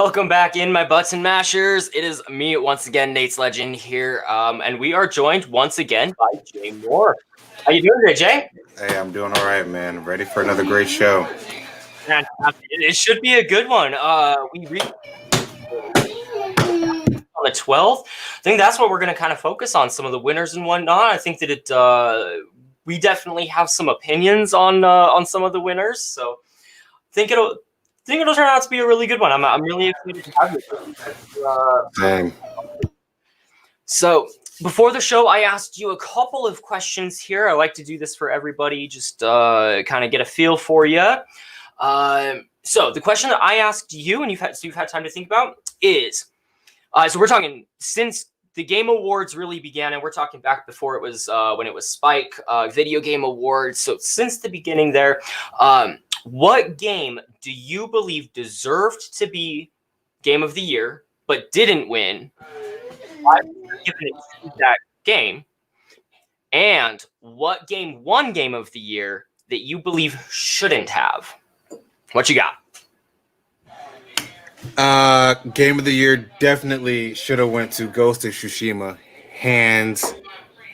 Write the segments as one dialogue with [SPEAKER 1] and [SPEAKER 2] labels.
[SPEAKER 1] Welcome back in, my butts and mashers. It is me once again, Nateslegend here, and we are joined once again by Jay Moore. How you doing today, Jay?
[SPEAKER 2] Hey, I'm doing all right, man. Ready for another great show.
[SPEAKER 1] Fantastic. It should be a good one. We reached on the 12th. I think that's what we're going to kind of focus on, some of the winners and whatnot. I think that we definitely have some opinions on some of the winners, so I think it'll turn out to be a really good one. I'm really excited to have you.
[SPEAKER 2] Dang.
[SPEAKER 1] So before the show, I asked you a couple of questions here. I like to do this for everybody, just kind of get a feel for you. So the question that I asked you, and you've had time to think about, is so we're talking since the Game Awards really began, and we're talking back before it was when it was Spike Video Game Awards. So since the beginning there, what game do you believe deserved to be Game of the Year but didn't win? Why were you given it to that game? And what game won Game of the Year that you believe shouldn't have? What you got?
[SPEAKER 2] Game of the Year definitely should have went to Ghost of Tsushima, hands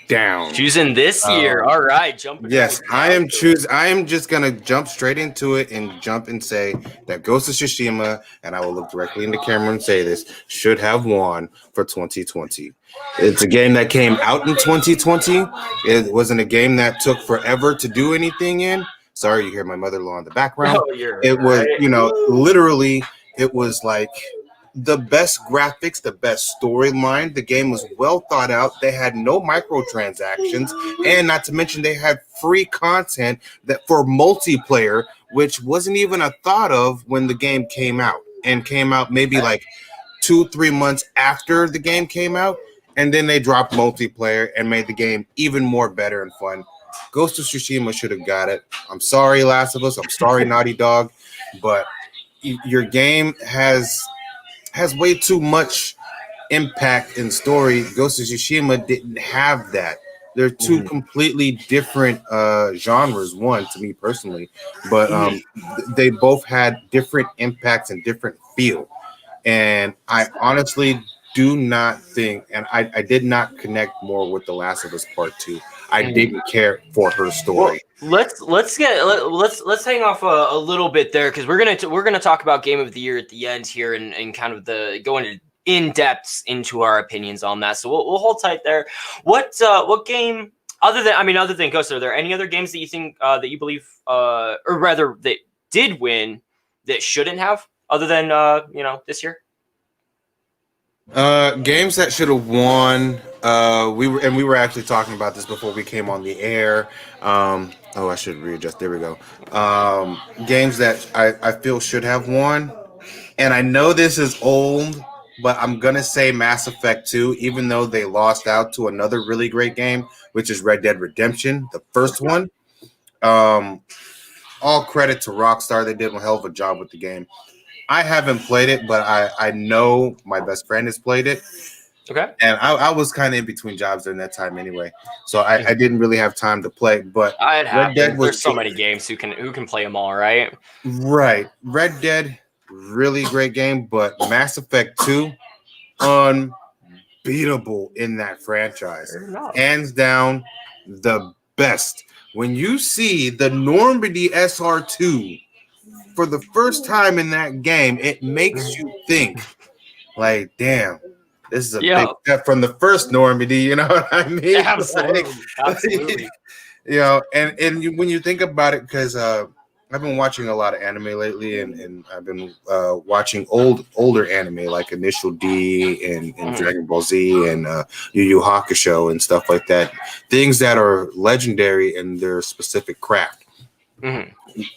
[SPEAKER 2] down.
[SPEAKER 1] Choosing this year. All right, jumping.
[SPEAKER 2] Yes, I am just gonna jump straight into it and jump and say that Ghost of Tsushima, and I will look directly in the camera and say this, should have won for 2020. It's a game that came out in 2020. It wasn't a game that took forever to do anything in. Sorry, you hear my mother-in-law in the background.
[SPEAKER 1] Oh,
[SPEAKER 2] it was, literally, it was like the best graphics, the best storyline. The game was well thought out. They had no microtransactions, and not to mention they had free content that for multiplayer, which wasn't even a thought of when the game came out, and came out maybe like 2-3 months after the game came out, and then they dropped multiplayer and made the game even more better and fun. Ghost of Tsushima should have got it. I'm sorry, Last of Us. I'm sorry, Naughty Dog, but your game has way too much impact and story. Ghost of Tsushima didn't have that. They're two completely different genres, one to me personally, but they both had different impacts and different feel. And I honestly do not think, and I did not connect more with The Last of Us Part 2. I didn't care for her story.
[SPEAKER 1] Well, let's hang off a little bit there, because we're gonna talk about Game of the Year at the end here, and kind of go into in depth into our opinions on that. So we'll hold tight there. What game other than Ghost, are there any other games that you think that you believe or rather that did win that shouldn't have, other than this year?
[SPEAKER 2] Games that should have won. We were actually talking about this before we came on the air. I should readjust. There we go. Games that I feel should have won, and I know this is old, but I'm gonna say Mass Effect 2, even though they lost out to another really great game, which is Red Dead Redemption, the first one. All credit to Rockstar. They did a hell of a job with the game. I haven't played it, but I know my best friend has played it.
[SPEAKER 1] Okay.
[SPEAKER 2] And I was kind of in between jobs during that time anyway, so I didn't really have time to play. But
[SPEAKER 1] there's so many games who can play them all, right?
[SPEAKER 2] Right. Red Dead, really great game, but Mass Effect 2, unbeatable in that franchise. Hands down, the best. When you see the Normandy SR2 for the first time in that game, it makes you think, like, damn, this is a big step from the first Normandy, you know what I mean?
[SPEAKER 1] Absolutely. Absolutely.
[SPEAKER 2] And when you think about it, because I've been watching a lot of anime lately, and I've been watching older anime like Initial D and Dragon Ball Z and Yu Yu Hakusho and stuff like that. Things that are legendary in their specific craft.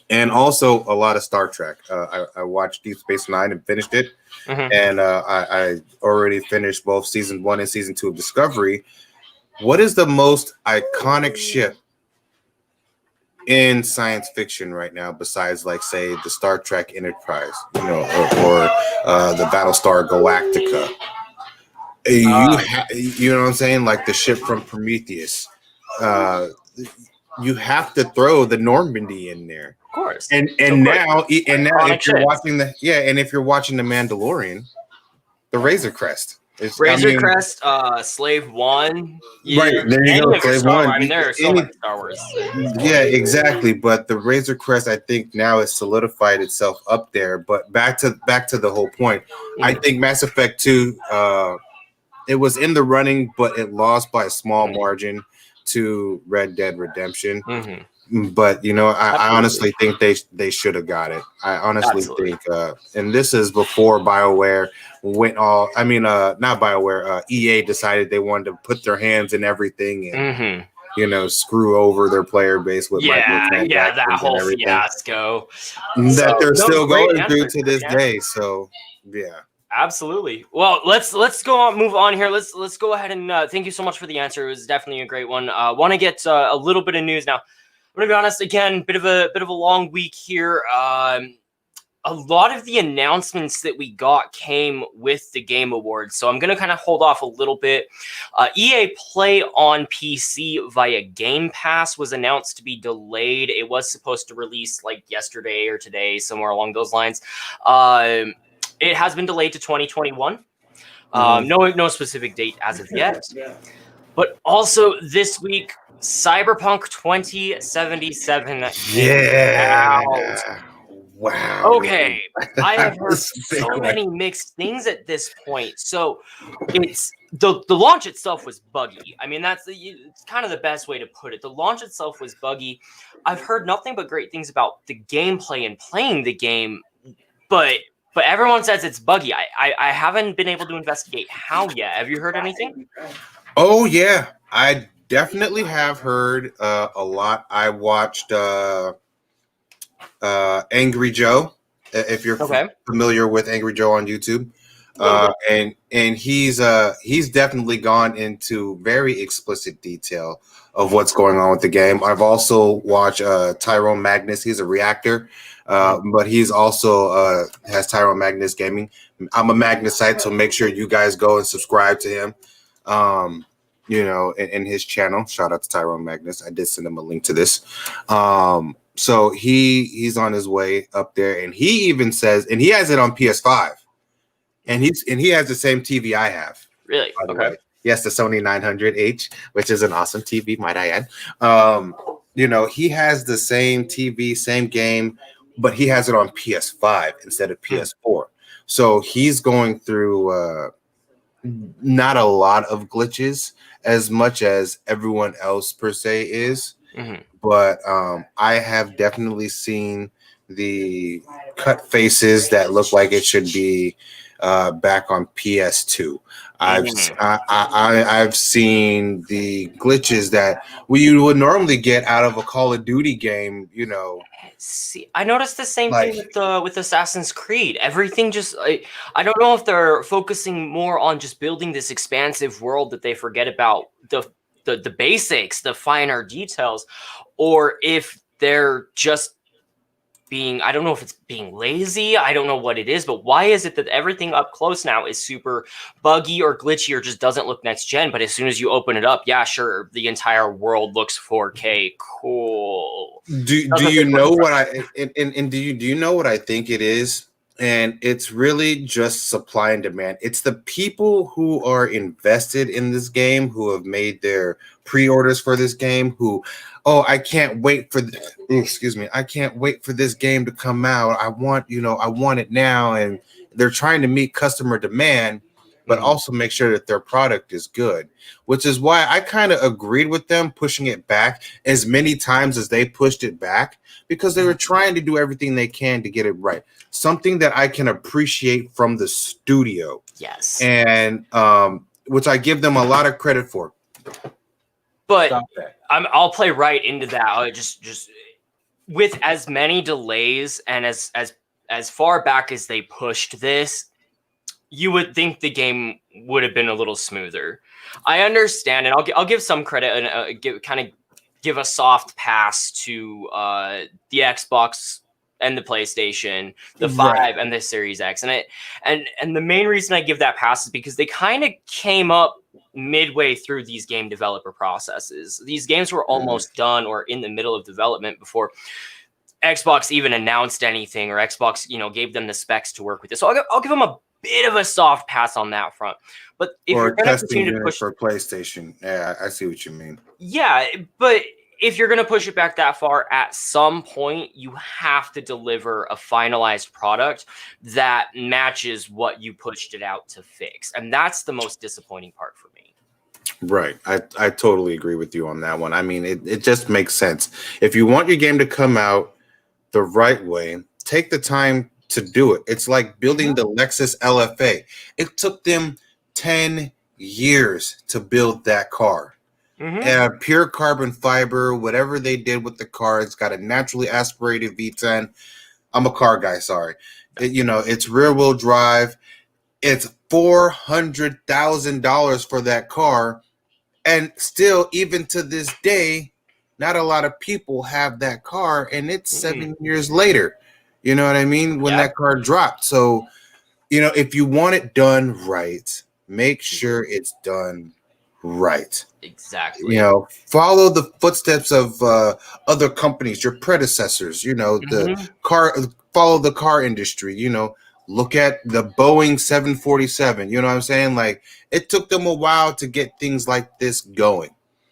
[SPEAKER 2] And also a lot of Star Trek. I watched Deep Space Nine and finished it. And I already finished both season 1 and season 2 of Discovery. What is the most iconic ship in science fiction right now, besides, like, say, the Star Trek Enterprise, or the Battlestar Galactica? You know what I'm saying? Like the ship from Prometheus. You have to throw the Normandy in there.
[SPEAKER 1] course.
[SPEAKER 2] And now if you're watching the Mandalorian, the Razor Crest.
[SPEAKER 1] Razor Crest, Slave One.
[SPEAKER 2] Right, there you go, Slave One.
[SPEAKER 1] I mean, there are so many Star Wars.
[SPEAKER 2] Yeah, exactly. But the Razor Crest, I think now has solidified itself up there. But back to the whole point, I think Mass Effect 2, it was in the running, but it lost by a small margin to Red Dead Redemption. But I honestly think they should have got it. I honestly think, and this is before BioWare went all. I mean, not BioWare. EA decided they wanted to put their hands in everything and screw over their player base with microtransactions
[SPEAKER 1] that whole
[SPEAKER 2] and everything.
[SPEAKER 1] Fiasco
[SPEAKER 2] That they're still going through to this day. So yeah.
[SPEAKER 1] Absolutely. Well, let's move on here. Let's go ahead and thank you so much for the answer. It was definitely a great one. Want to get a little bit of news now. I'm gonna be honest. Again, bit of a long week here. A lot of the announcements that we got came with the Game Awards, so I'm gonna kind of hold off a little bit. EA Play on PC via Game Pass was announced to be delayed. It was supposed to release like yesterday or today, somewhere along those lines. It has been delayed to 2021. No specific date as of yet. But also this week, Cyberpunk 2077 out.
[SPEAKER 2] Wow.
[SPEAKER 1] Okay. I have heard so many mixed things at this point. So it's the launch itself was buggy. I mean, it's kind of the best way to put it. The launch itself was buggy. I've heard nothing but great things about the gameplay and playing the game, but everyone says it's buggy. I haven't been able to investigate how yet. Have you heard anything?
[SPEAKER 2] Oh yeah, I definitely have heard a lot. I watched Angry Joe, if you're familiar with Angry Joe on YouTube, and he's definitely gone into very explicit detail of what's going on with the game. I've also watched Tyrone Magnus. He's a reactor, but he's also has Tyrone Magnus Gaming. I'm a Magnusite, so make sure you guys go and subscribe to him. In his channel. Shout out to Tyrone Magnus. I did send him a link to this. So he's on his way up there, and he even says, and he has it on PS5, and he has the same TV I have.
[SPEAKER 1] Really? Okay.
[SPEAKER 2] Yes, the Sony 900H, which is an awesome TV, might I add. He has the same TV, same game, but he has it on PS5 instead of PS4. So he's going through not a lot of glitches as much as everyone else per se is. But I have definitely seen the cut faces that look like it should be back on PS2. I've seen the glitches that you would normally get out of a Call of Duty game.
[SPEAKER 1] See, I noticed the same thing with Assassin's Creed. Everything just I don't know if they're focusing more on just building this expansive world that they forget about the basics, the finer details, or if they're just being, I don't know if it's being lazy, I don't know what it is, but why is it that everything up close now is super buggy or glitchy or just doesn't look next gen, but as soon as you open it up, yeah, sure, the entire world looks 4K. Cool.
[SPEAKER 2] Do you know what do you know what I think it is? And it's really just supply and demand. It's the people who are invested in this game, who have made their pre-orders for this game, I can't wait for I can't wait for this game to come out. I want it now. And they're trying to meet customer demand, but also make sure that their product is good, which is why I kind of agreed with them pushing it back as many times as they pushed it back, because they were trying to do everything they can to get it right. Something that I can appreciate from the studio.
[SPEAKER 1] Yes.
[SPEAKER 2] And which I give them a lot of credit for.
[SPEAKER 1] But I'll play right into that. I just with as many delays and as far back as they pushed this, you would think the game would have been a little smoother. I understand, and I'll give some credit and give a soft pass to the Xbox and the PlayStation, the 5 and the Series X, and the main reason I give that pass is because they kind of came up midway through these game developer processes. These games were almost done or in the middle of development before Xbox even announced anything, or Xbox, gave them the specs to work with it. So I'll give them a bit of a soft pass on that front. But if
[SPEAKER 2] Or
[SPEAKER 1] you're going to
[SPEAKER 2] testing
[SPEAKER 1] continue to
[SPEAKER 2] unit
[SPEAKER 1] push
[SPEAKER 2] for PlayStation. Yeah, I see what you mean.
[SPEAKER 1] Yeah, but if you're going to push it back that far, at some point, you have to deliver a finalized product that matches what you pushed it out to fix. And that's the most disappointing part for me.
[SPEAKER 2] Right. I totally agree with you on that one. I mean, it just makes sense. If you want your game to come out the right way, take the time to do it. It's like building the Lexus LFA. It took them 10 years to build that car.
[SPEAKER 1] Mm-hmm.
[SPEAKER 2] Pure carbon fiber, whatever they did with the car, it's got a naturally aspirated V10. I'm a car guy, sorry. It's rear wheel drive. It's $400,000 for that car. And still, even to this day, not a lot of people have that car, and it's 7 years later. You know what I mean? When that car dropped. So, if you want it done right, make sure it's done right.
[SPEAKER 1] Exactly.
[SPEAKER 2] Follow the footsteps of other companies, your predecessors. The car. Follow the car industry. Look at the Boeing 747. You know what I'm saying? Like, it took them a while to get things like this going.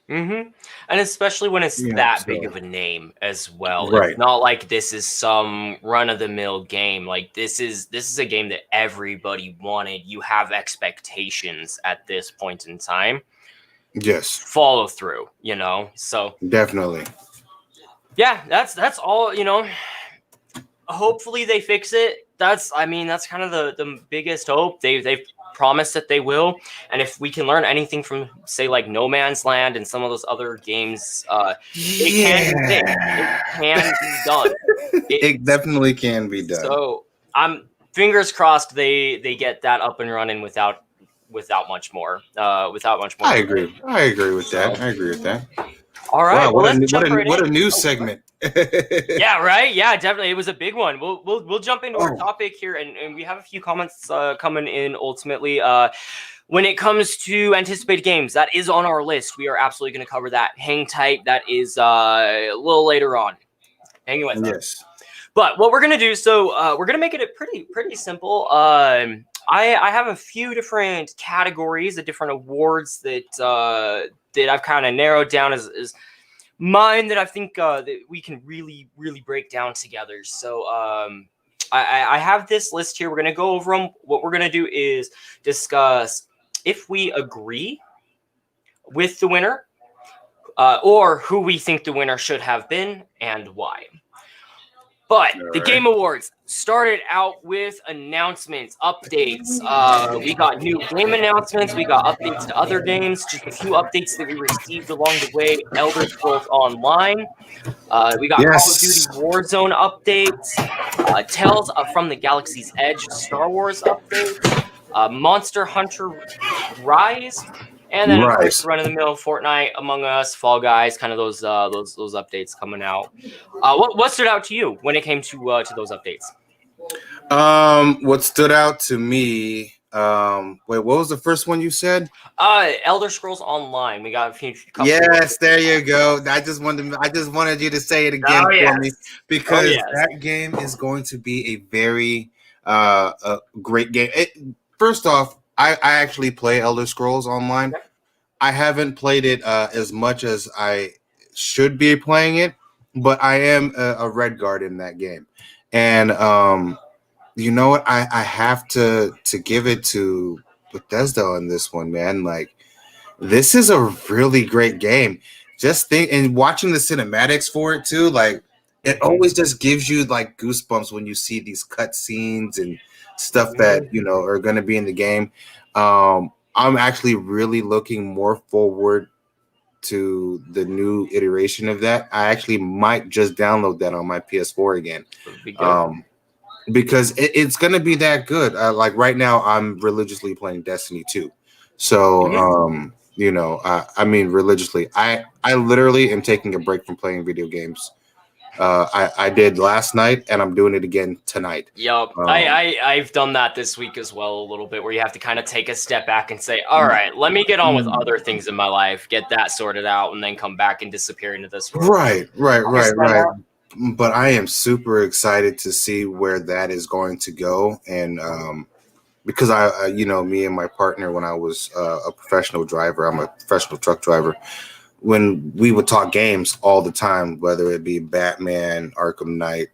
[SPEAKER 1] Mm-hmm. And especially when it's that big of a name as well.
[SPEAKER 2] Right.
[SPEAKER 1] It's not like this is some run-of-the-mill game. Like, this is a game that everybody wanted. You have expectations at this point in time.
[SPEAKER 2] Yes.
[SPEAKER 1] Follow through, So
[SPEAKER 2] definitely.
[SPEAKER 1] Yeah, that's all, Hopefully they fix it. That's kind of the biggest hope. They've promised that they will. And if we can learn anything from, say, like No Man's Land and some of those other games, it can be fixed. It can be done.
[SPEAKER 2] It definitely can be done.
[SPEAKER 1] So I'm fingers crossed they get that up and running without much more.
[SPEAKER 2] I agree with that.
[SPEAKER 1] All right.
[SPEAKER 2] Wow,
[SPEAKER 1] Well,
[SPEAKER 2] what a news segment.
[SPEAKER 1] Yeah, right. Yeah, definitely. It was a big one. We'll jump into our topic here, and we have a few comments coming in. Ultimately, when it comes to anticipated games, that is on our list. We are absolutely going to cover that. Hang tight. That is a little later on. Hang with us.
[SPEAKER 2] Yes.
[SPEAKER 1] But what we're going to do, so we're going to make it pretty simple. I have a few different categories, the different awards that I've kind of narrowed down as mine that I think that we can really break down together. So I have this list here. We're going to go over them. What we're going to do is discuss if we agree with the winner or who we think the winner should have been and why. But the Game Awards started out with announcements, updates. We got new game announcements. We got updates to other games. Just a few updates that we received along the way. Elder Scrolls Online. We got Call of Duty Warzone updates. Tales from the Galaxy's Edge Star Wars updates. Monster Hunter Rise. And then, of course, run-of-the-mill Fortnite, Among Us, Fall Guys, kind of those updates coming out. What stood out to you when it came to those updates?
[SPEAKER 2] What stood out to me? Wait, what was the first one you said?
[SPEAKER 1] Elder Scrolls Online. We got a few.
[SPEAKER 2] Yes, there you go. I just wanted you to say it again for me because that game is going to be a very a great game. First off, I actually play Elder Scrolls Online. I haven't played it as much as I should be playing it, but I am a Red Guard in that game. And you know what? I have to give it to Bethesda on this one, man. Like, this is a really great game. Just think, and watching the cinematics for it too, like, it always just gives you like goosebumps when you see these cut scenes and stuff that are going to be in the game. I'm actually really looking more forward to the new iteration of that. I actually might just download that on my PS4 again, because it's going to be that good. Like right now, I'm religiously playing Destiny 2. So, I mean, religiously, I literally am taking a break from playing video games. I did last night, and I'm doing it again tonight.
[SPEAKER 1] Yep, I've done that this week as well a little bit, where you have to kind of take a step back and say, all right, let me get on with other things in my life, get that sorted out, and then come back and disappear into this world.
[SPEAKER 2] Right. But I am super excited to see where that is going to go, and because me and my partner, when I was a professional driver, I'm a professional truck driver. When we would talk games all the time, whether it be Batman, Arkham Knight,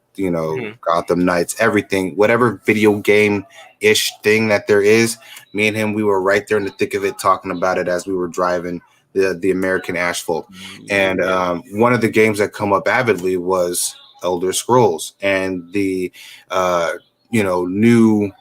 [SPEAKER 2] Gotham Knights, everything, whatever video game ish thing that there is, me and him, we were right there in the thick of it, talking about it as we were driving the American Asphalt. And one of the games that come up avidly was Elder Scrolls, and the new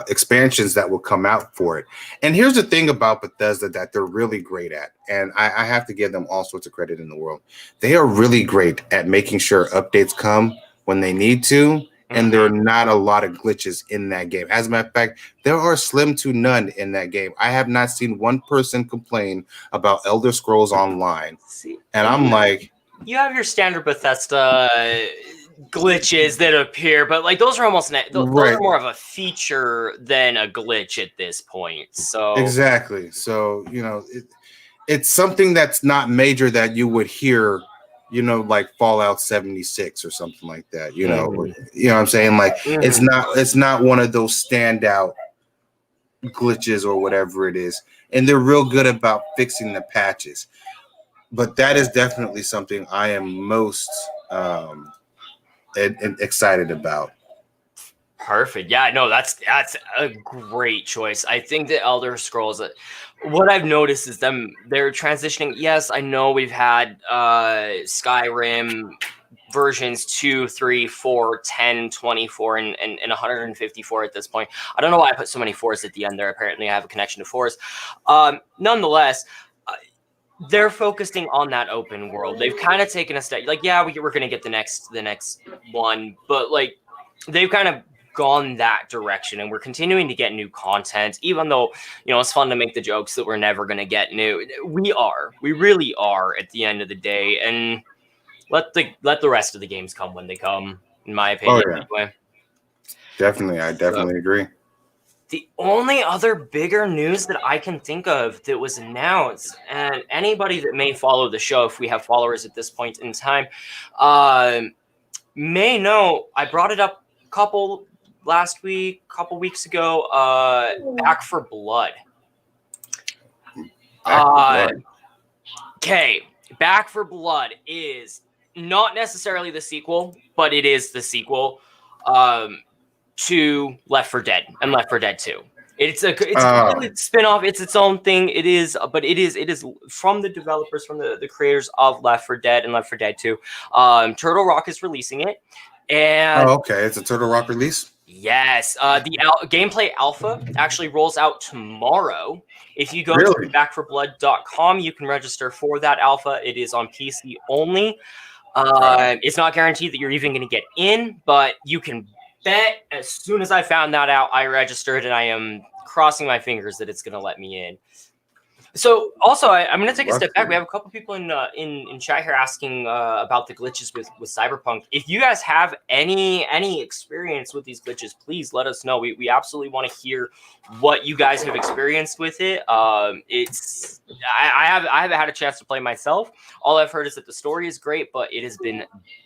[SPEAKER 2] expansions that will come out for it. And here's the thing about Bethesda that they're really great at, and I have to give them all sorts of credit in the world. They are really great at making sure updates come when they need to, and there are not a lot of glitches in that game. As a matter of fact, there are slim to none in that game. I have not seen one person complain about Elder Scrolls Online. And I'm like,
[SPEAKER 1] you have your standard Bethesda glitches that appear, but like those are almost those are more of a feature than a glitch at this point. So
[SPEAKER 2] exactly. So it's something that's not major that you would hear, like Fallout 76 or something like that. You know what I'm saying? Like it's not one of those standout glitches or whatever it is, and they're real good about fixing the patches. But that is definitely something I am most excited about.
[SPEAKER 1] Perfect. Yeah, no, that's a great choice. I think the Elder Scrolls, what I've noticed is they're transitioning. Yes, I know we've had Skyrim versions 2, 3, 4, 10, 24, and 154 at this point. I don't know why I put so many 4s at the end there. Apparently I have a connection to 4s. Nonetheless, they're focusing on that open world. They've kind of taken a step, like, yeah, we're going to get the next one, but like they've kind of gone that direction, and we're continuing to get new content, even though it's fun to make the jokes that we're never going to get new. We really are at the end of the day, and let the rest of the games come when they come, in my opinion. Anyway.
[SPEAKER 2] Definitely, I definitely agree.
[SPEAKER 1] The only other bigger news that I can think of that was announced, and anybody that may follow the show, if we have followers at this point in time, may know, I brought it up couple weeks ago, Back 4 Blood. Okay, Back 4 Blood is not necessarily the sequel, but it is the sequel to Left 4 Dead and Left 4 Dead 2. It's a spin-off. It's its own thing. It is from the developers, from the creators of Left 4 Dead and Left 4 Dead 2. Turtle Rock is releasing it. And
[SPEAKER 2] okay, it's a Turtle Rock release?
[SPEAKER 1] Yes. The gameplay alpha actually rolls out tomorrow. If you go to back4blood.com, you can register for that alpha. It is on PC only. It's not guaranteed that you're even going to get in, but you can bet as soon as I found that out, I registered, and I am crossing my fingers that it's going to let me in. So also, I'm going to take a step back. We have a couple people in chat here asking about the glitches with Cyberpunk. If you guys have any experience with these glitches, please let us know. We absolutely want to hear what you guys have experienced with it. I haven't had a chance to play myself. All I've heard is that the story is great, but it has been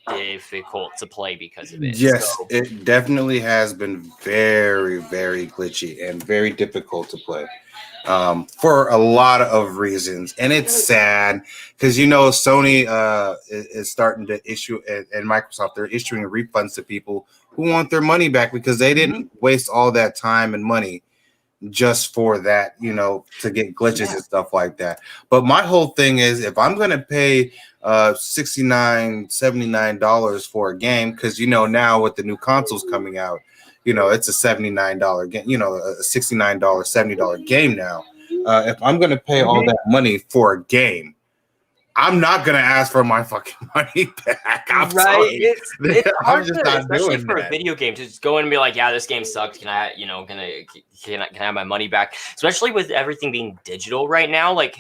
[SPEAKER 1] difficult to play because of it.
[SPEAKER 2] Yes, it definitely has been very, very glitchy and very difficult to play. For a lot of reasons, and it's sad because Sony is starting to issue, and Microsoft, they're issuing refunds to people who want their money back because they didn't waste all that time and money just for that, to get glitches and stuff like that. But my whole thing is, if I'm going to pay $69, $79 for a game, because now with the new consoles coming out, it's a $79 game, a $69, $70 game now. If I'm going to pay all that money for a game, I'm not going to ask for my fucking money back. I'm sorry.
[SPEAKER 1] It's hard,
[SPEAKER 2] just not
[SPEAKER 1] especially
[SPEAKER 2] doing
[SPEAKER 1] for
[SPEAKER 2] that.
[SPEAKER 1] a video game, to just go in and be like, yeah, this game sucked. Can I, can I have my money back? Especially with everything being digital right now. Like,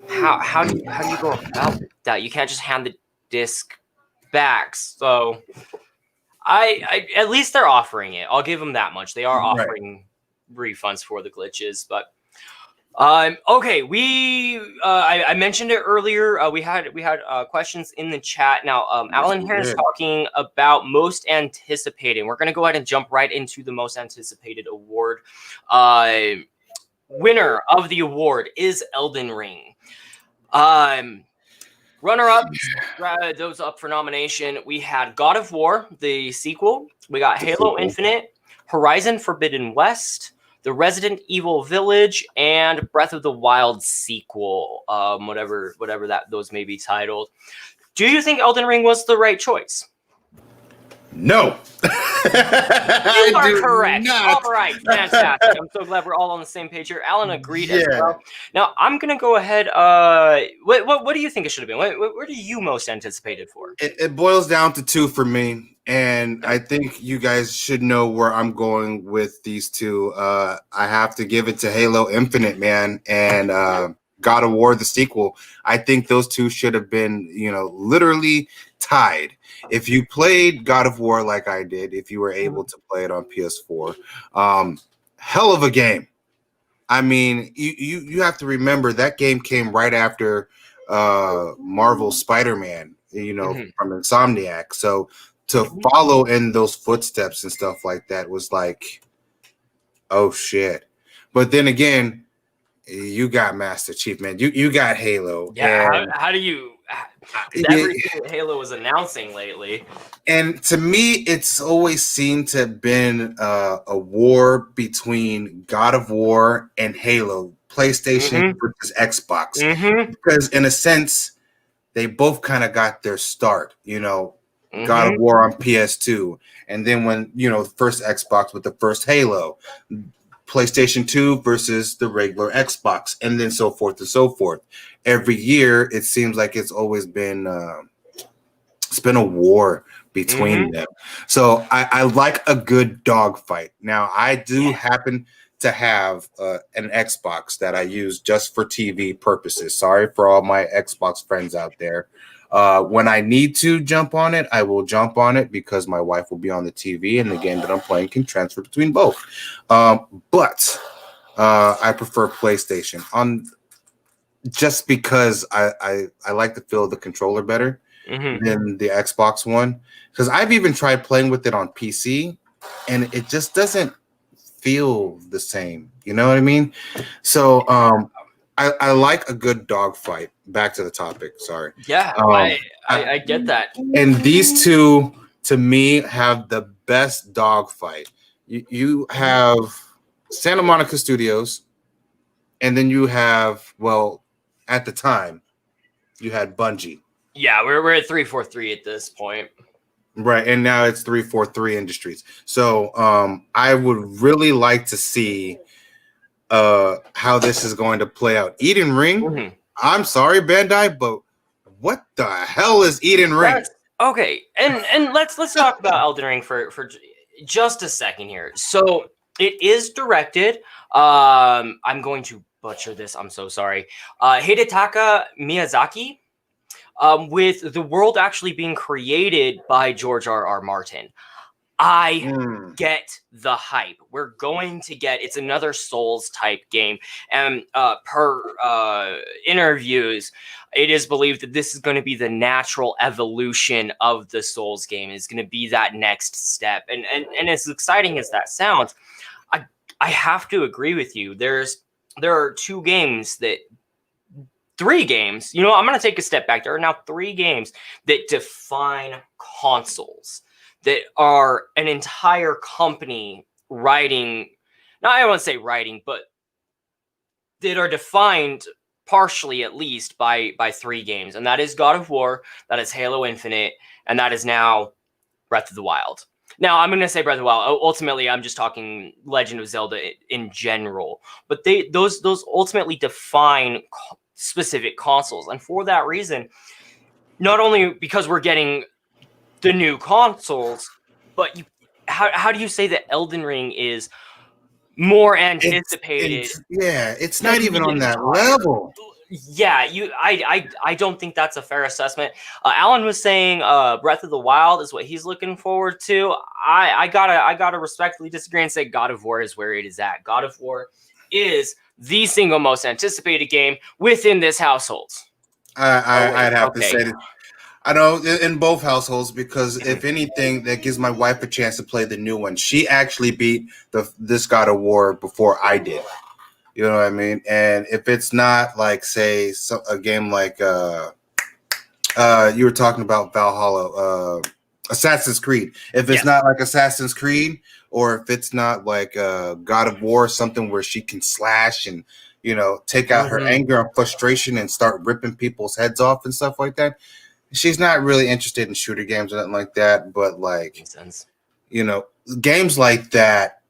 [SPEAKER 1] how do you go about that? You can't just hand the disc back. So I at least they're offering it. I'll give them that much. They are offering refunds for the glitches, but Okay, I mentioned it earlier. We had questions in the chat. Now, Alan here is talking about most anticipated. We're gonna go ahead and jump right into the most anticipated award. Winner of the award is Elden Ring. Runner-ups, those up for nomination, we had God of War, the sequel. We got Halo Infinite, Horizon Forbidden West, The Resident Evil Village, and Breath of the Wild sequel, whatever those may be titled. Do you think Elden Ring was the right choice?
[SPEAKER 2] No.
[SPEAKER 1] You are correct. Not. All right, fantastic. I'm so glad we're all on the same page here. Alan agreed as well. Now, I'm going to go ahead. What do you think it should have been? What do you most anticipated for?
[SPEAKER 2] It boils down to two for me, and I think you guys should know where I'm going with these two. I have to give it to Halo Infinite, man, and God of War, the sequel. I think those two should have been, literally tied. If you played God of War like I did, if you were able to play it on PS4, hell of a game. I mean, you have to remember that game came right after Marvel Spider-Man, from Insomniac. So to follow in those footsteps and stuff like that was like, oh shit. But then again, you got Master Chief, man. You got Halo.
[SPEAKER 1] Yeah. How do you? Everything that Halo was announcing lately.
[SPEAKER 2] And to me, it's always seemed to have been a war between God of War and Halo, PlayStation versus Xbox. Because in a sense, they both kind of got their start, God of War on PS2. And then when, the first Xbox with the first Halo, PlayStation 2 versus the regular Xbox, and then so forth and so forth. Every year, it seems like it's always been it's been a war between them. So I like a good dogfight. Now, I do happen to have an Xbox that I use just for TV purposes. Sorry for all my Xbox friends out there. When I need to jump on it, I will jump on it because my wife will be on the TV and the game that I'm playing can transfer between both. But I prefer PlayStation just because I like to feel the controller better than the Xbox One. Because I've even tried playing with it on PC and it just doesn't feel the same. You know what I mean? So I like a good dogfight. Back to the topic. Sorry.
[SPEAKER 1] Yeah, I get that.
[SPEAKER 2] And these two, to me, have the best dogfight. You have Santa Monica Studios, and then you have, well, at the time, you had Bungie.
[SPEAKER 1] Yeah, we're at 343 at this point.
[SPEAKER 2] Right, and now it's 343 Industries. So I would really like to see how this is going to play out. Eden Ring, I'm sorry, Bandai, but what the hell is Eden Ring?
[SPEAKER 1] Okay, and let's talk about Elden Ring for just a second here. So it is directed. I'm going to butcher this. I'm so sorry. Hidetaka Miyazaki, with the world actually being created by George R.R. Martin. I get the hype. We're going to get, it's another Souls type game. And per interviews, it is believed that this is going to be the natural evolution of the Souls game. It's going to be that next step. And as exciting as that sounds, I have to agree with you. There are three games. I'm going to take a step back. There are now 3 games that define consoles, that are an entire company writing. Now, I won't say writing, but that are defined partially, at least, by 3 games. And that is God of War, that is Halo Infinite, and that is now Breath of the Wild. Now, I'm going to say Breath of the Wild. Ultimately, I'm just talking Legend of Zelda in general. But those ultimately define specific consoles. And for that reason, not only because we're getting the new consoles, but how do you say that Elden Ring is more anticipated?
[SPEAKER 2] It's not even on that level.
[SPEAKER 1] Yeah, I don't think that's a fair assessment. Alan was saying Breath of the Wild is what he's looking forward to. I gotta respectfully disagree and say God of War is where it is at. God of War is the single most anticipated game within this household.
[SPEAKER 2] I'd have to say that. I know in both households, because if anything, that gives my wife a chance to play the new one. She actually beat this God of War before I did. You know what I mean? And if it's not like, say, a game like you were talking about Valhalla, Assassin's Creed. If it's not like Assassin's Creed, or if it's not like God of War, something where she can slash and, you know, take out her anger and frustration and start ripping people's heads off and stuff like that, she's not really interested in shooter games or nothing like that. But like, you know, games like that,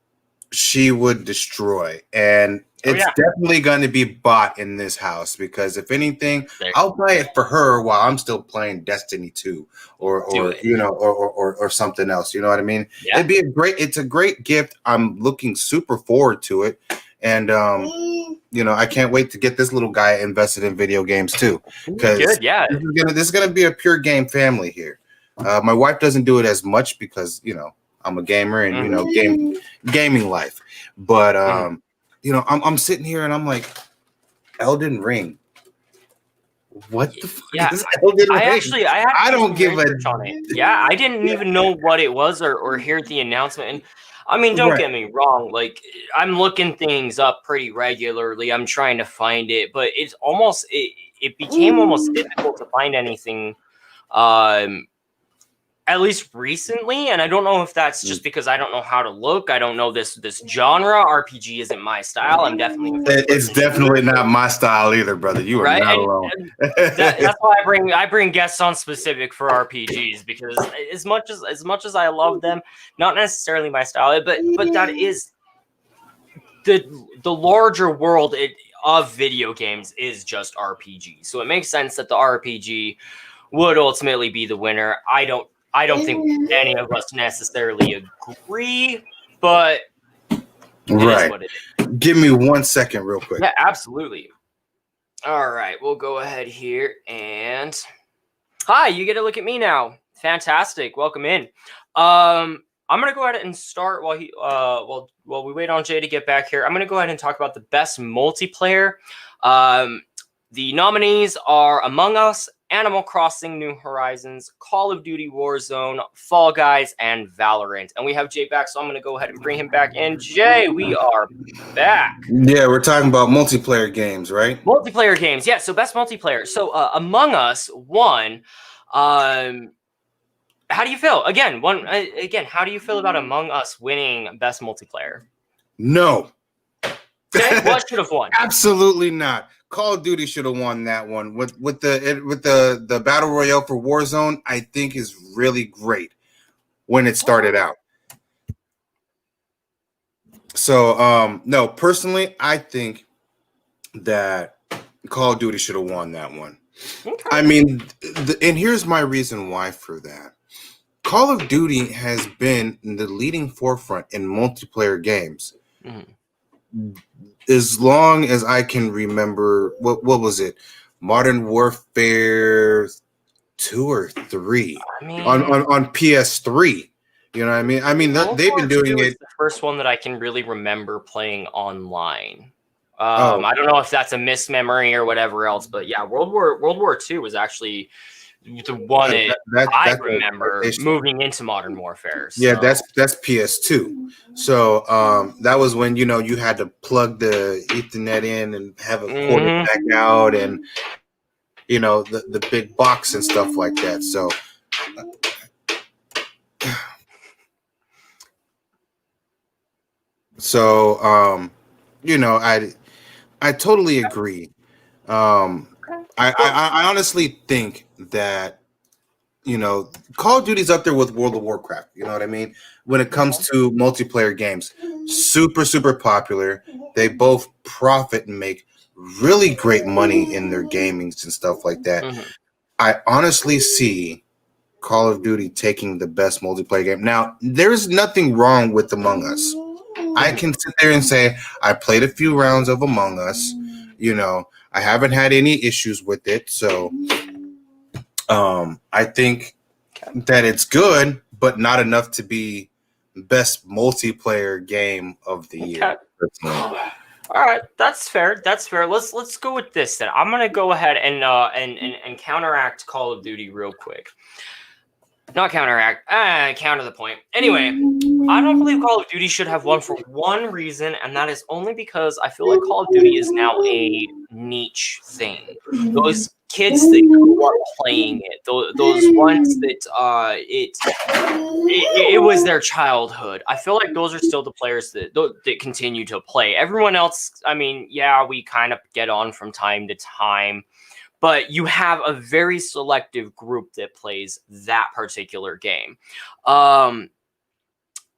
[SPEAKER 2] she would destroy. And it's definitely going to be bought in this house, because if anything, I'll play it for her while I'm still playing Destiny 2 or you know, or something else. You know what I mean? Yeah. It's a great gift. I'm looking super forward to it. And you know, I can't wait to get this little guy invested in video games too, because this is gonna be a pure game family here. My wife doesn't do it as much because, you know, I'm a gamer and you know, gaming life. But you know, I'm sitting here and I'm like, Elden Ring. What the fuck is Elden Ring? I don't give a
[SPEAKER 1] on it. Yeah, I didn't even know what it was or hear the announcement. And I mean, don't get me wrong. Like, I'm looking things up pretty regularly. I'm trying to find it, but it's almost it became almost difficult to find anything, at least recently. And I don't know if that's just because I don't know how to look. I don't know this genre. RPG isn't my style. I'm definitely.
[SPEAKER 2] It's definitely not my style either, brother. You are not alone.
[SPEAKER 1] That's why I bring guests on specific for RPGs, because as much as I love them, not necessarily my style, but that is the larger world of video games is just RPG. So it makes sense that the RPG would ultimately be the winner. I don't think any of us necessarily agree, but it is what it is.
[SPEAKER 2] Give me 1 second real quick.
[SPEAKER 1] Yeah, absolutely. All right, we'll go ahead here and hi, you get to look at me now. Fantastic. Welcome in. I'm gonna go ahead and start while we wait on Jay to get back here. I'm gonna go ahead and talk about the best multiplayer. The nominees are Among Us, Animal Crossing New Horizons, Call of Duty Warzone, Fall Guys, and Valorant. And we have Jay back, so I'm going to go ahead and bring him back in. Jay, we are back.
[SPEAKER 2] Yeah, we're talking about multiplayer games, right?
[SPEAKER 1] Multiplayer games, yeah. So best multiplayer. So Among Us won. How do you feel? Again, how do you feel about Among Us winning best multiplayer?
[SPEAKER 2] No.
[SPEAKER 1] Okay, what should have won?
[SPEAKER 2] Absolutely not. Call of Duty should have won that one. With the battle royale for Warzone, I think is really great when it started out. So no, personally, I think that Call of Duty should have won that one. Okay. I mean, and here's my reason why for that. Call of Duty has been in the leading forefront in multiplayer games. As long as I can remember, what was it? Modern Warfare 2 or 3 on PS3. You know what I mean? I mean, they've been doing it.
[SPEAKER 1] The first one that I can really remember playing online. I don't know if that's a mismemory or whatever else, but yeah, World War II was actually the one I remember moving into Modern Warfare. So.
[SPEAKER 2] Yeah, that's PS2. So that was when, you know, you had to plug the Ethernet in and have a cord back out, and you know, the big box and stuff like that. So you know, I totally agree. I honestly think that, you know, Call of Duty's up there with World of Warcraft. You know what I mean? When it comes to multiplayer games, super, super popular. They both profit and make really great money in their gamings and stuff like that. I honestly see Call of Duty taking the best multiplayer game. Now, there's nothing wrong with Among Us. I can sit there and say, I played a few rounds of Among Us. You know, I haven't had any issues with it. So I think that it's good, but not enough to be best multiplayer game of the year.
[SPEAKER 1] All right, that's fair. That's fair. Let's go with this then. I'm gonna go ahead and counteract Call of Duty real quick. Not counteract. Counter the point. Anyway, I don't believe Call of Duty should have won for one reason, and that is only because I feel like Call of Duty is now a niche thing. Those kids that grew up playing it, those ones that it was their childhood. I feel like those are still the players that continue to play. Everyone else, I mean, yeah, we kind of get on from time to time, but you have a very selective group that plays that particular game.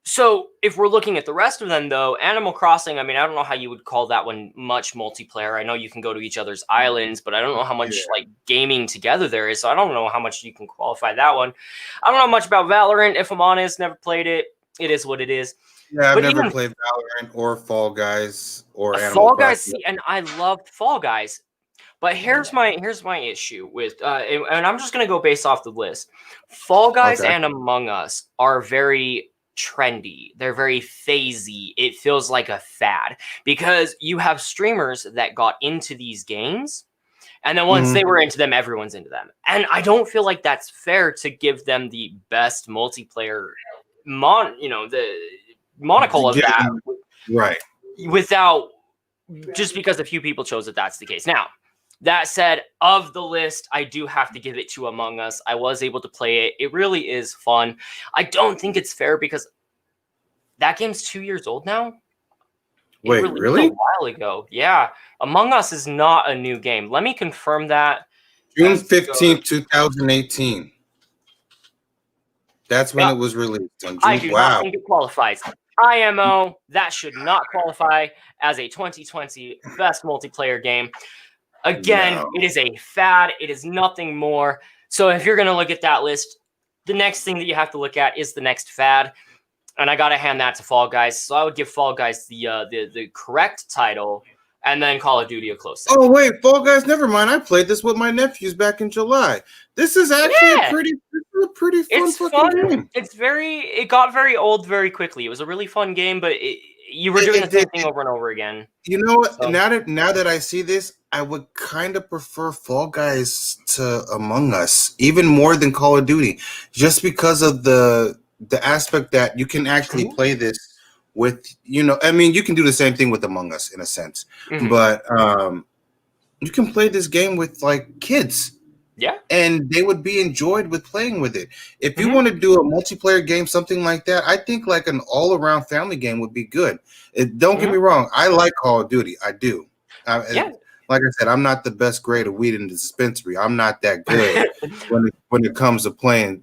[SPEAKER 1] So if we're looking at the rest of them, though, Animal Crossing, I mean, I don't know how you would call that one much multiplayer. I know you can go to each other's islands, but I don't know how much like gaming together there is. So I don't know how much you can qualify that one. I don't know much about Valorant. If I'm honest, never played it. It is what it is.
[SPEAKER 2] Yeah, I've
[SPEAKER 1] But
[SPEAKER 2] never
[SPEAKER 1] even
[SPEAKER 2] played Valorant or Fall Guys or Animal
[SPEAKER 1] Fall Guys,
[SPEAKER 2] Crossing.
[SPEAKER 1] see, and I loved Fall Guys. But here's my issue with, and I'm just gonna go based off the list. Fall Guys
[SPEAKER 2] Okay.
[SPEAKER 1] and Among Us are very trendy. They're very phasey. It feels like a fad because you have streamers that got into these games, and then once they were into them, everyone's into them. And I don't feel like that's fair to give them the best multiplayer the monocle of
[SPEAKER 2] Yeah,
[SPEAKER 1] that
[SPEAKER 2] right.
[SPEAKER 1] without just because a few people chose it. That's the case. Now, that said, of the list, I do have to give it to Among Us. I was able to play it. It really is fun. I don't think it's fair because that game's 2 years old now. It
[SPEAKER 2] Wait,
[SPEAKER 1] released
[SPEAKER 2] really?
[SPEAKER 1] a while ago. Yeah. Among Us is not a new game. Let me confirm that.
[SPEAKER 2] June
[SPEAKER 1] Let's go.
[SPEAKER 2] 15th, 2018. That's when
[SPEAKER 1] Yeah.
[SPEAKER 2] it was released. On June.
[SPEAKER 1] I do not
[SPEAKER 2] Wow.
[SPEAKER 1] think it qualifies. IMO, that should not qualify as a 2020 best multiplayer game. Again,
[SPEAKER 2] No.
[SPEAKER 1] it is a fad. It is nothing more. So if you're going to look at that list, the next thing that you have to look at is the next fad. And I got to hand that to Fall Guys. So I would give Fall Guys the correct title and then Call of Duty a close second.
[SPEAKER 2] Oh, wait, Fall Guys, never mind. I played this with my nephews back in July. This is actually a pretty fun
[SPEAKER 1] It's
[SPEAKER 2] fucking
[SPEAKER 1] fun.
[SPEAKER 2] game.
[SPEAKER 1] It got very old very quickly. It was a really fun game, but you were doing the same thing over and over again.
[SPEAKER 2] You know what?
[SPEAKER 1] So.
[SPEAKER 2] Now that I see this, I would kind of prefer Fall Guys to Among Us, even more than Call of Duty, just because of the aspect that you can actually play this with, I mean, you can do the same thing with Among Us in a sense, but you can play this game with like kids.
[SPEAKER 1] Yeah.
[SPEAKER 2] And they would be enjoyed with playing with it. If you want to do a multiplayer game, something like that, I think like an all-around family game would be good. Don't get me wrong. I like Call of Duty. I do. Like I said, I'm not the best grade of weed in the dispensary. I'm not that good when it comes to playing,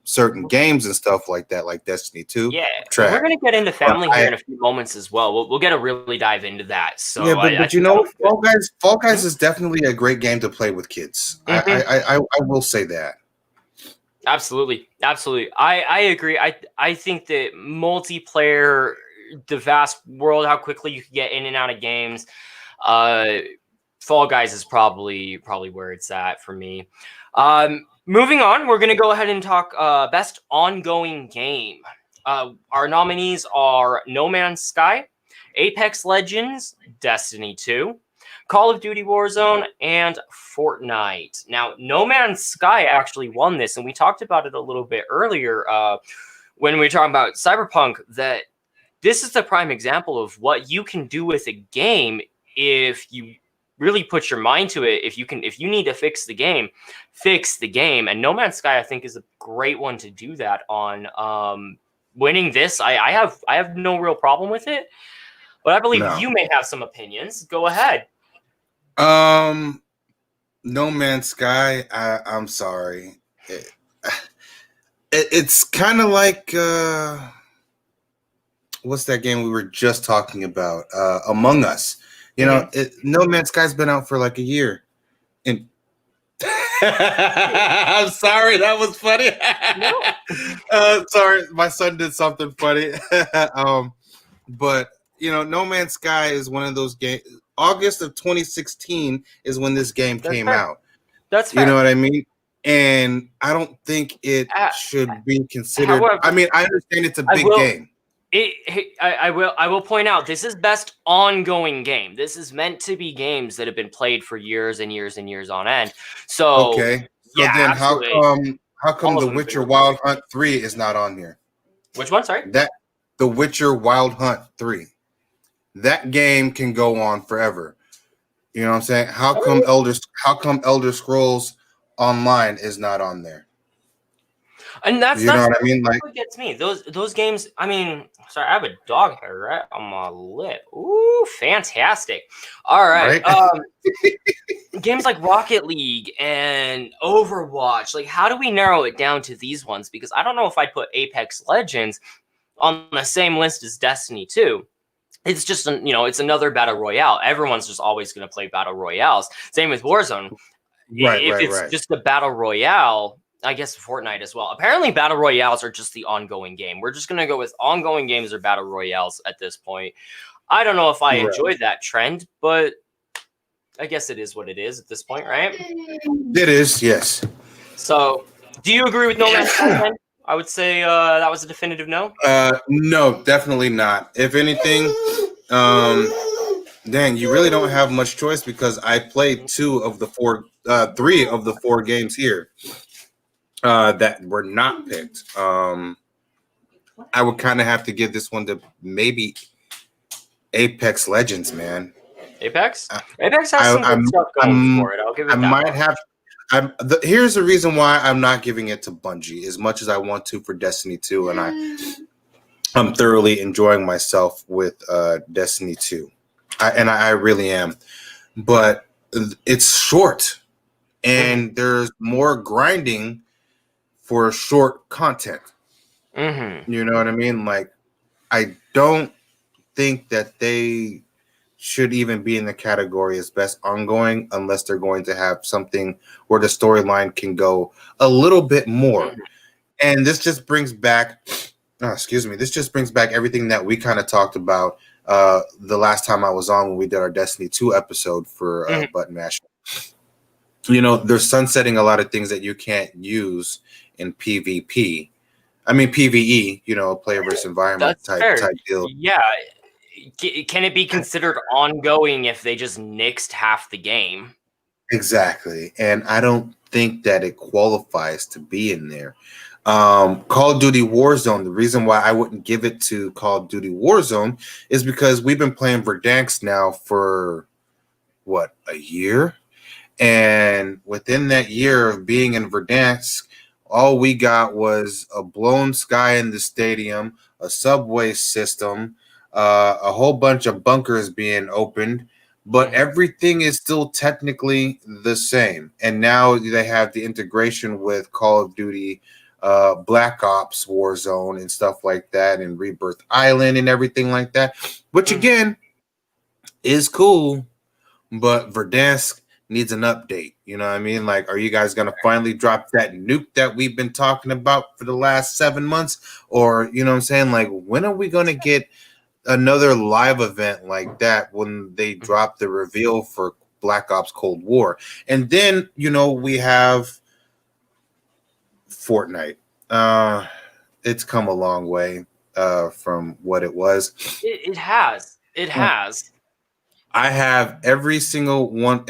[SPEAKER 2] certain games and stuff like that, like Destiny 2.
[SPEAKER 1] Yeah, we're going to get into family here in a few moments as well. We'll get to really dive into that. So
[SPEAKER 2] yeah, but you know, Fall Guys is definitely a great game to play with kids. I will say that.
[SPEAKER 1] Absolutely. I agree. I think that multiplayer, the vast world, how quickly you can get in and out of games, Fall Guys is probably where it's at for me. Moving on, we're going to go ahead and talk best ongoing game. Our nominees are No Man's Sky, Apex Legends, Destiny 2, Call of Duty Warzone, and Fortnite. Now, No Man's Sky actually won this, and we talked about it a little bit earlier when we were talking about Cyberpunk, that this is the prime example of what you can do with a game if you really put your mind to it. If you need to fix the game, and No Man's Sky I think is a great one to do that on. Winning this, I have no real problem with it, but I believe you may have some opinions. Go ahead.
[SPEAKER 2] No Man's Sky, I'm sorry, it's kind of like what's that game we were just talking about, Among Us. No Man's Sky's been out for like a year. And I'm sorry, that was funny. Sorry, my son did something funny. But No Man's Sky is one of those games. August of 2016 is when this game came out.
[SPEAKER 1] That's fair.
[SPEAKER 2] You know what I mean? And I don't think it should be considered.
[SPEAKER 1] However,
[SPEAKER 2] I mean, I understand it's a big game.
[SPEAKER 1] I will point out this is best ongoing game. This is meant to be games that have been played for years and years and years on end. So
[SPEAKER 2] Okay. So
[SPEAKER 1] yeah,
[SPEAKER 2] then
[SPEAKER 1] absolutely.
[SPEAKER 2] how come
[SPEAKER 1] All of
[SPEAKER 2] The
[SPEAKER 1] them have been
[SPEAKER 2] Witcher
[SPEAKER 1] really
[SPEAKER 2] Wild
[SPEAKER 1] great.
[SPEAKER 2] Hunt 3 is not on here?
[SPEAKER 1] Which one? Sorry.
[SPEAKER 2] That The Witcher Wild Hunt 3. That game can go on forever. You know what I'm saying? How come Elder Scrolls Online is not on there?
[SPEAKER 1] And that's
[SPEAKER 2] You know what I mean? Like,
[SPEAKER 1] what gets me. Those games. I mean, sorry, I have a dog hair right on my lip. Ooh, fantastic! All right,
[SPEAKER 2] right?
[SPEAKER 1] games like Rocket League and Overwatch. Like, how do we narrow it down to these ones? Because I don't know if I'd put Apex Legends on the same list as Destiny 2. It's just it's another battle royale. Everyone's just always going to play battle royales. Same with Warzone.
[SPEAKER 2] Right,
[SPEAKER 1] If
[SPEAKER 2] right,
[SPEAKER 1] it's
[SPEAKER 2] right.
[SPEAKER 1] just a battle royale, I guess Fortnite as well. Apparently, battle royales are just the ongoing game. We're just gonna go with ongoing games or battle royales at this point. I don't know if I
[SPEAKER 2] Right.
[SPEAKER 1] enjoyed that trend, but I guess it is what it is at this point, right?
[SPEAKER 2] It is, yes.
[SPEAKER 1] So, do you agree with No Man's Sky? Then? I would say that was a definitive no.
[SPEAKER 2] No, definitely not. If anything, dang, you really don't have much choice because I played three of the four games here that were not picked. I would kind of have to give this one to maybe Apex Legends, man.
[SPEAKER 1] Apex.
[SPEAKER 2] I,
[SPEAKER 1] Apex has
[SPEAKER 2] I,
[SPEAKER 1] some good
[SPEAKER 2] I'm,
[SPEAKER 1] stuff going
[SPEAKER 2] I'm,
[SPEAKER 1] for it. I'll give
[SPEAKER 2] I
[SPEAKER 1] it that
[SPEAKER 2] might
[SPEAKER 1] much.
[SPEAKER 2] have. Here's the reason why I'm not giving it to Bungie as much as I want to for Destiny 2, and I'm thoroughly enjoying myself with Destiny 2. I really am. But it's short, and there's more grinding for short content.
[SPEAKER 1] Mm-hmm.
[SPEAKER 2] You know what I mean? Like, I don't think that they should even be in the category as best ongoing unless they're going to have something where the storyline can go a little bit more.
[SPEAKER 1] Mm-hmm.
[SPEAKER 2] And this just brings back, this just brings back everything that we kind of talked about the last time I was on when we did our Destiny 2 episode for
[SPEAKER 1] Mm-hmm.
[SPEAKER 2] Button Mashing. You know, they're sunsetting a lot of things that you can't use in PvP. I mean, PvE, you know, player versus environment
[SPEAKER 1] That's fair.
[SPEAKER 2] type deal.
[SPEAKER 1] Yeah. Can it be considered ongoing if they just nixed half the game?
[SPEAKER 2] Exactly. And I don't think that it qualifies to be in there. Call of Duty Warzone, the reason why I wouldn't give it to Call of Duty Warzone is because we've been playing Verdansk now for, what, a year? And within that year of being in Verdansk, all we got was a blown sky in the stadium, a subway system, a whole bunch of bunkers being opened, but everything is still technically the same. And now they have the integration with Call of Duty Black Ops Warzone and stuff like that, and Rebirth Island and everything like that, which again is cool, but Verdansk needs an update. You know what I mean? Like, are you guys going to finally drop that nuke that we've been talking about for the last 7 months? Or, you know what I'm saying? Like, when are we going to get another live event like that when they drop the reveal for Black Ops Cold War? And then, you know, we have Fortnite. It's come a long way from what it was.
[SPEAKER 1] It has. It has.
[SPEAKER 2] I have every single one,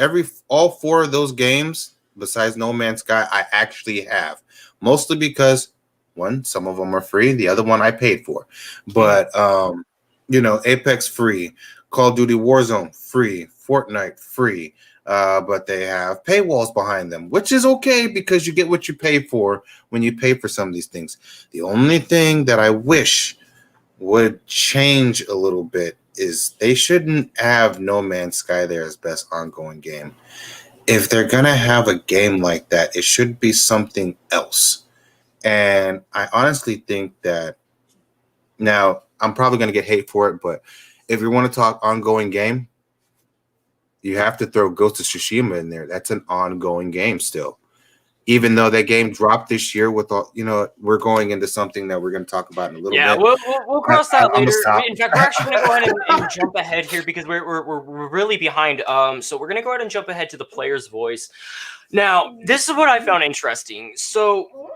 [SPEAKER 2] all four of those games besides No Man's Sky. I actually have, mostly because one, some of them are free, the other one I paid for. But you know, Apex free, Call of Duty Warzone free, Fortnite free. But they have paywalls behind them, which is okay because you get what you pay for when you pay for some of these things. The only thing that I wish would change a little bit is they shouldn't have No Man's Sky there as best ongoing game. If they're gonna have a game like that, it should be something else. And I honestly think that now I'm probably gonna get hate for it, but if you want to talk ongoing game, you have to throw Ghost of Tsushima in there. That's an ongoing game still. Even though that game dropped this year with all, you know, we're going into something that we're going to talk about in a little bit.
[SPEAKER 1] We'll cross that later.
[SPEAKER 2] Stop.
[SPEAKER 1] In fact, we're actually going to go ahead and jump ahead here because we're really behind. So we're going to go ahead and jump ahead to the player's voice. Now, this is what I found interesting. So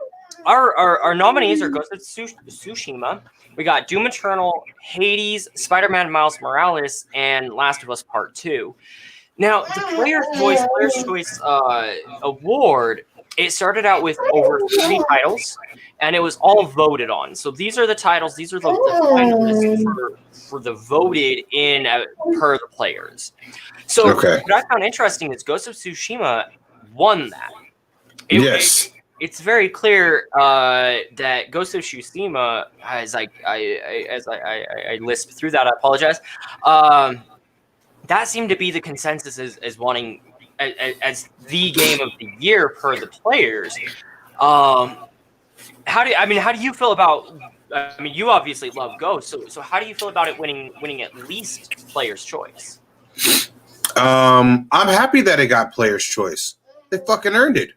[SPEAKER 1] our nominees are Ghost of Tsushima. We got Doom Eternal, Hades, Spider-Man Miles Morales, and Last of Us Part 2. Now, the Player's Choice Award, it started out with over 30 titles, and it was all voted on. So these are the titles, these are the finalists for the voted in per the players. So what I found interesting is Ghost of Tsushima won that. It's very clear that Ghost of Tsushima, as I lisp through that, I apologize. That seemed to be the consensus as wanting as the game of the year per the players. How do you feel about? I mean, you obviously love Ghost, so how do you feel about it winning at least Player's Choice?
[SPEAKER 2] I'm happy that it got Player's Choice. They fucking earned it.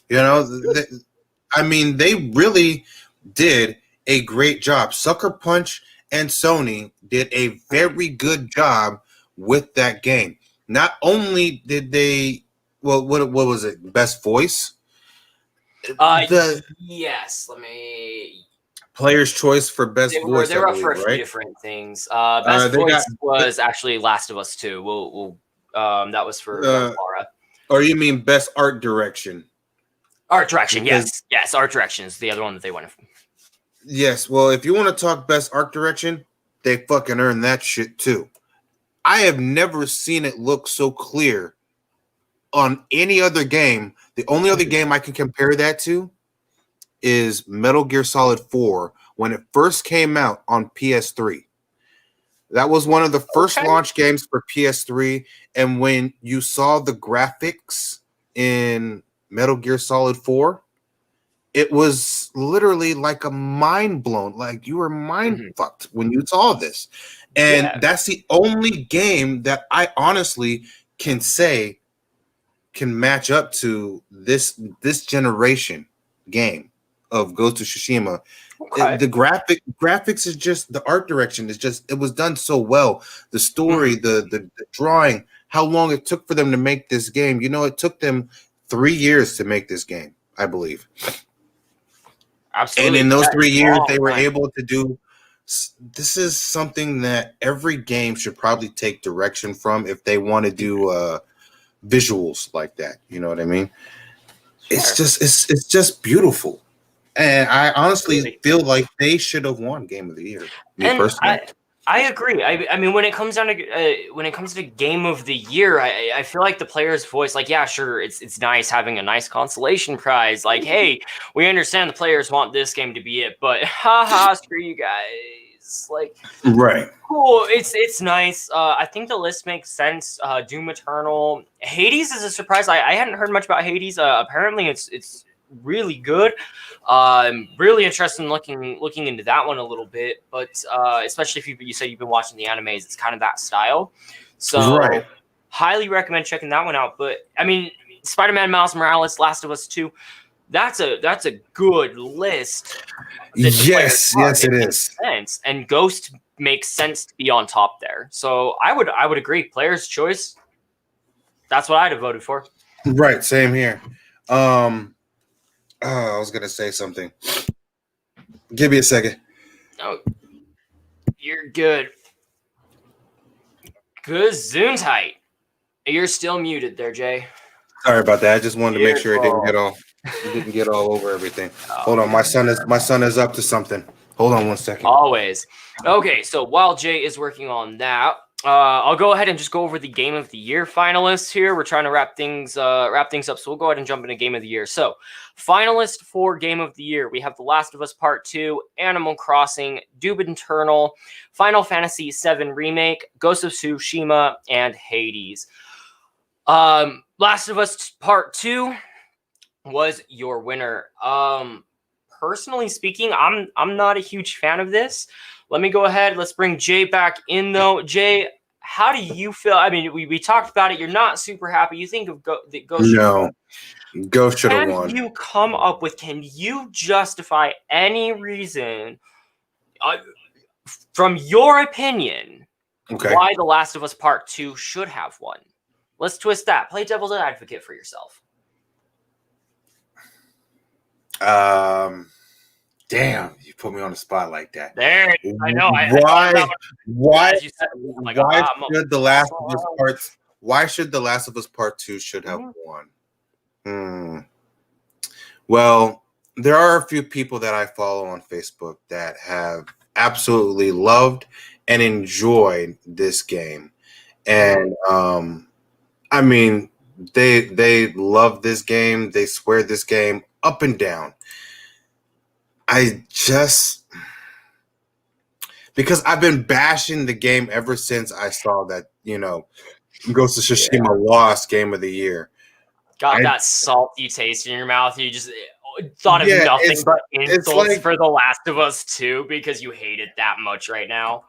[SPEAKER 2] You know, they really did a great job. Sucker Punch and Sony did a very good job with that game. Not only did they, what was it? Best Voice?
[SPEAKER 1] Yes. Let me.
[SPEAKER 2] Player's Choice for Best Voice.
[SPEAKER 1] They were up for a few different things. Best Voice was actually Last of Us 2. That was for Laura.
[SPEAKER 2] Or you mean Best Art Direction?
[SPEAKER 1] Art Direction, yes. Art Direction is the other one that they went for.
[SPEAKER 2] Yes, well, if you want to talk Best Art Direction, they fucking earned that shit too. I have never seen it look so clear on any other game. The only other game I can compare that to is Metal Gear Solid 4 when it first came out on PS3. That was one of the first launch games for PS3, and when you saw the graphics in Metal Gear Solid 4, it was literally like a mind blown, like you were mind fucked when you saw this. And that's the only game that I honestly can say can match up to this generation game of Ghost of Tsushima. The graphics is just, the art direction is just, it was done so well. The story, the drawing, how long it took for them to make this game. You know, it took them 3 years to make this game, I believe.
[SPEAKER 1] Absolutely.
[SPEAKER 2] And in those 3 years, they were able to do. This is something that every game should probably take direction from if they want to do visuals like that. You know what I mean? Sure. It's just beautiful, and I honestly feel like they should have won Game of the Year. Me personally.
[SPEAKER 1] I agree. I mean, when it comes down to Game of the Year, I feel like the Player's Voice, like, yeah, sure, it's nice having a nice consolation prize. Like, hey, we understand the players want this game to be it, but haha, screw you guys. Like,
[SPEAKER 2] right?
[SPEAKER 1] Cool. It's nice. I think the list makes sense. Doom Eternal, Hades is a surprise. I hadn't heard much about Hades. Apparently, it's really good. Really interested in looking into that one a little bit, but especially if you said you've been watching the animes, it's kind of that style. So highly recommend checking that one out. But I mean, Spider-Man Miles Morales, Last of Us 2, that's a good list.
[SPEAKER 2] Yes, it is.
[SPEAKER 1] Sense. And Ghost makes sense to be on top there. So I would agree. Player's Choice, that's what I'd have voted for.
[SPEAKER 2] Right, same here. I was gonna say something. Give me a second.
[SPEAKER 1] Oh, you're good. Gesundheit. You're still muted there, Jay.
[SPEAKER 2] Sorry about that. I just wanted to make sure it didn't get all over everything. Hold on, my son is up to something. Hold on one second.
[SPEAKER 1] Always. Okay, so while Jay is working on that, I'll go ahead and just go over the Game of the Year finalists here. We're trying to wrap things up, so we'll go ahead and jump into Game of the Year. So, finalists for Game of the Year, we have The Last of Us Part 2, Animal Crossing, Doom Eternal, Final Fantasy VII Remake, Ghost of Tsushima, and Hades. Last of Us Part 2 was your winner. Personally speaking, I'm not a huge fan of this. Let me go ahead. Let's bring Jay back in, though. Jay, how do you feel? I mean, we talked about it. You're not super happy. You think of Ghost?
[SPEAKER 2] No, Ghost should have won.
[SPEAKER 1] Can you justify any reason, from your opinion, why The Last of Us Part 2 should have won? Let's twist that. Play devil's advocate for yourself.
[SPEAKER 2] Damn, you put me on the spot like that.
[SPEAKER 1] There, I know. I thought
[SPEAKER 2] Why?
[SPEAKER 1] about
[SPEAKER 2] Why?
[SPEAKER 1] as you said. I'm like,
[SPEAKER 2] Why
[SPEAKER 1] I'm
[SPEAKER 2] should The Last of Us Part? Why should The Last of Us Part 2 should have won? Well, there are a few people that I follow on Facebook that have absolutely loved and enjoyed this game, and I mean, they love this game. They swear this game up and down. I just because I've been bashing the game ever since I saw that Ghost of Tsushima lost Game of the Year.
[SPEAKER 1] Got that salty taste in your mouth. You just thought of nothing but insults for The Last of Us 2 because you hate it that much right now.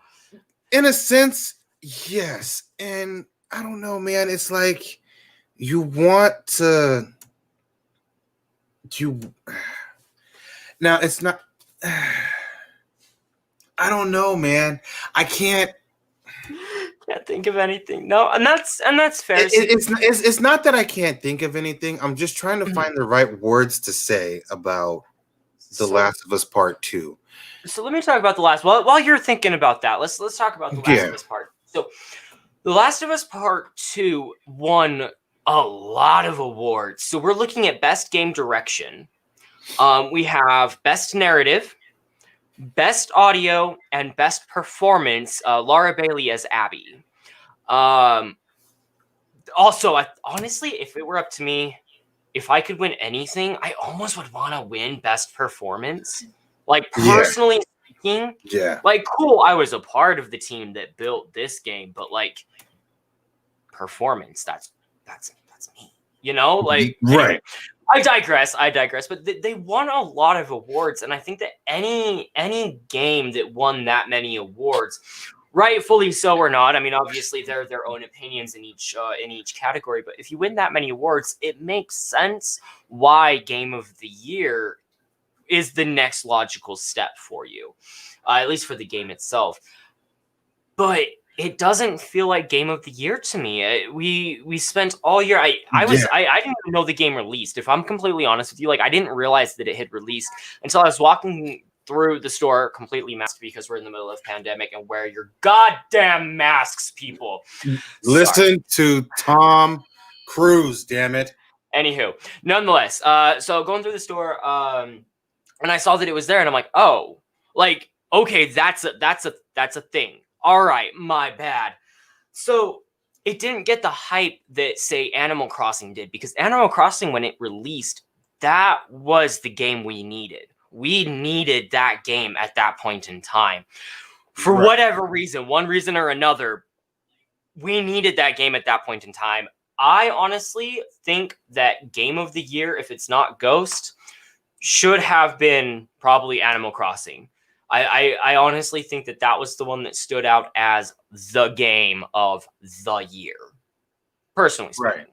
[SPEAKER 2] In a sense, yes. And I don't know, man. It's like you want to. Now, it's not. I don't know, man. I can't
[SPEAKER 1] think of anything. No, and that's fair.
[SPEAKER 2] It's not that I can't think of anything. I'm just trying to find the right words to say about The Last of Us Part 2.
[SPEAKER 1] So let me talk about The Last. While you're thinking about that, let's talk about The Last of Us Part. So The Last of Us Part 2 won a lot of awards. So we're looking at Best Game Direction. We have Best Narrative, Best Audio, and Best Performance. Laura Bailey as Abby. Also, honestly, if it were up to me, if I could win anything, I almost would want to win Best Performance. Like, personally speaking, like, cool, I was a part of the team that built this game, but like, performance, that's me. You know, like,
[SPEAKER 2] right.
[SPEAKER 1] Anyway, I digress. But they won a lot of awards, and I think that any game that won that many awards, rightfully so or not, I mean, obviously there are their own opinions in each category, but if you win that many awards, it makes sense why Game of the Year is the next logical step for you, at least for the game itself. But it doesn't feel like Game of the Year to me. We spent all year. I didn't even know the game released. If I'm completely honest with you, like, I didn't realize that it had released until I was walking through the store completely masked because we're in the middle of pandemic, and wear your goddamn masks, people.
[SPEAKER 2] Listen to Tom Cruise, damn it.
[SPEAKER 1] Anywho, nonetheless, so going through the store, and I saw that it was there, and I'm like, oh, like, okay, that's a thing. All right, my bad. So it didn't get the hype that, say, Animal Crossing did, because Animal Crossing, when it released, that was the game we needed. We needed that game at that point in time. For whatever reason, one reason or another, we needed that game at that point in time. I honestly think that Game of the Year, if it's not Ghost, should have been probably Animal Crossing. I honestly think that was the one that stood out as the game of the year, personally speaking.
[SPEAKER 2] Right.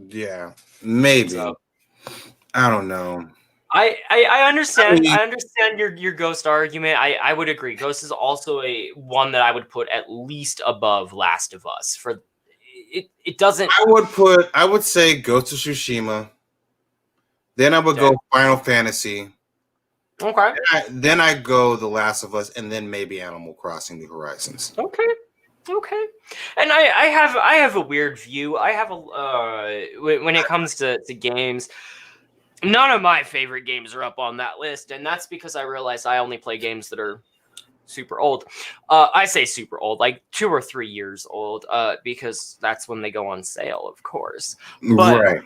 [SPEAKER 2] Yeah, maybe. So, I don't know.
[SPEAKER 1] I understand. I understand your Ghost argument. I would agree. Ghost is also one that I would put at least above Last of Us. For it doesn't.
[SPEAKER 2] I would say Ghost of Tsushima. Then I would go Final Fantasy.
[SPEAKER 1] Okay.
[SPEAKER 2] Then I go The Last of Us, and then maybe Animal Crossing: New Horizons.
[SPEAKER 1] Okay. And I have a weird view. I have when it comes to games, none of my favorite games are up on that list, and that's because I realize I only play games that are super old. I say super old, like 2 or 3 years old, because that's when they go on sale, of course. But,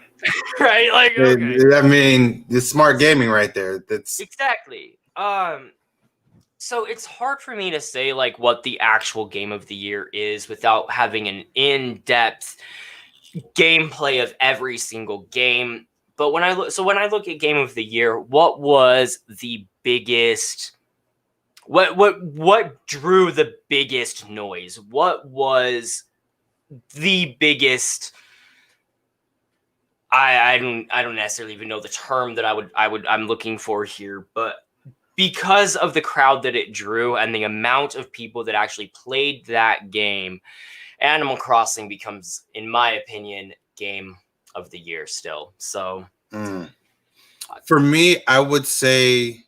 [SPEAKER 1] right. Like, okay.
[SPEAKER 2] I mean, it's smart gaming right there. That's
[SPEAKER 1] exactly. So it's hard for me to say like what the actual Game of the Year is without having an in-depth gameplay of every single game. But when I look at Game of the Year, what was the biggest? What drew the biggest noise? What was the biggest? I don't necessarily even know the term that I'm looking for here, but because of the crowd that it drew and the amount of people that actually played that game, Animal Crossing becomes, in my opinion, Game of the Year still. So
[SPEAKER 2] For me, I would say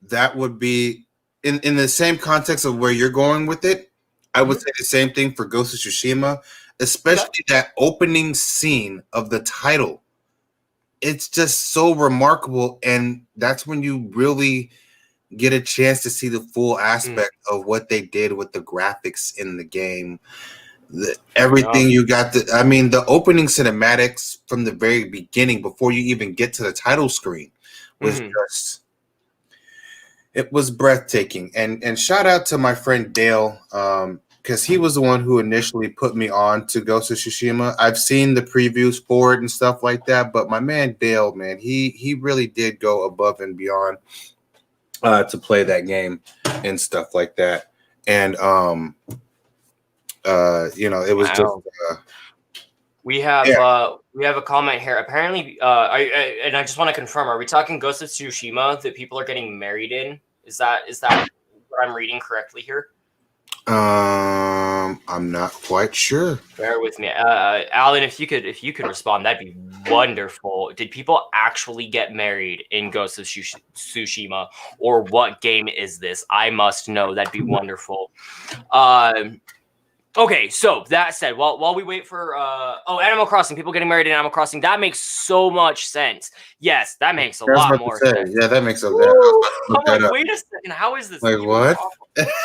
[SPEAKER 2] that would be in the same context of where you're going with it. I would say the same thing for Ghost of Tsushima, especially that opening scene of the title. It's just so remarkable, and that's when you really get a chance to see the full aspect of what they did with the graphics in the game. Everything you got. I mean, the opening cinematics from the very beginning, before you even get to the title screen, was just. It was breathtaking, and shout out to my friend Dale, because he was the one who initially put me on to Ghost of Tsushima. I've seen the previews for it and stuff like that, but my man Dale, man, he really did go above and beyond to play that game and stuff like that. And it was just.
[SPEAKER 1] We have a comment here. Apparently, and I just want to confirm: are we talking Ghost of Tsushima that people are getting married in? Is that what I'm reading correctly here?
[SPEAKER 2] I'm not quite sure.
[SPEAKER 1] Bear with me, Alan. If you could respond, that'd be wonderful. Did people actually get married in Ghost of Tsushima, or what game is this? I must know. That'd be wonderful. Okay, so that said, while we wait for Animal Crossing, people getting married in Animal Crossing, that makes so much sense. Yes, that makes a lot more sense.
[SPEAKER 2] Yeah, that makes a lot.
[SPEAKER 1] I'm like, wait a second, how is this?
[SPEAKER 2] Like what?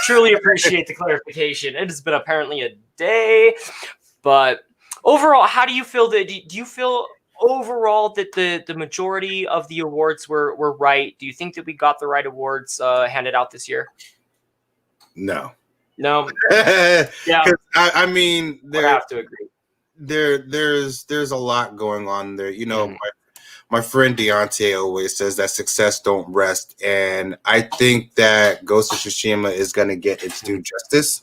[SPEAKER 1] Truly appreciate the clarification. It has been apparently a day, but overall, how do you feel? Do you feel overall that the majority of the awards were right? Do you think that we got the right awards handed out this year?
[SPEAKER 2] No.
[SPEAKER 1] No.
[SPEAKER 2] Yeah. I mean,
[SPEAKER 1] I have to agree.
[SPEAKER 2] There's a lot going on there. You know, my friend Deontay always says that success don't rest, and I think that Ghost of Tsushima is going to get its due justice.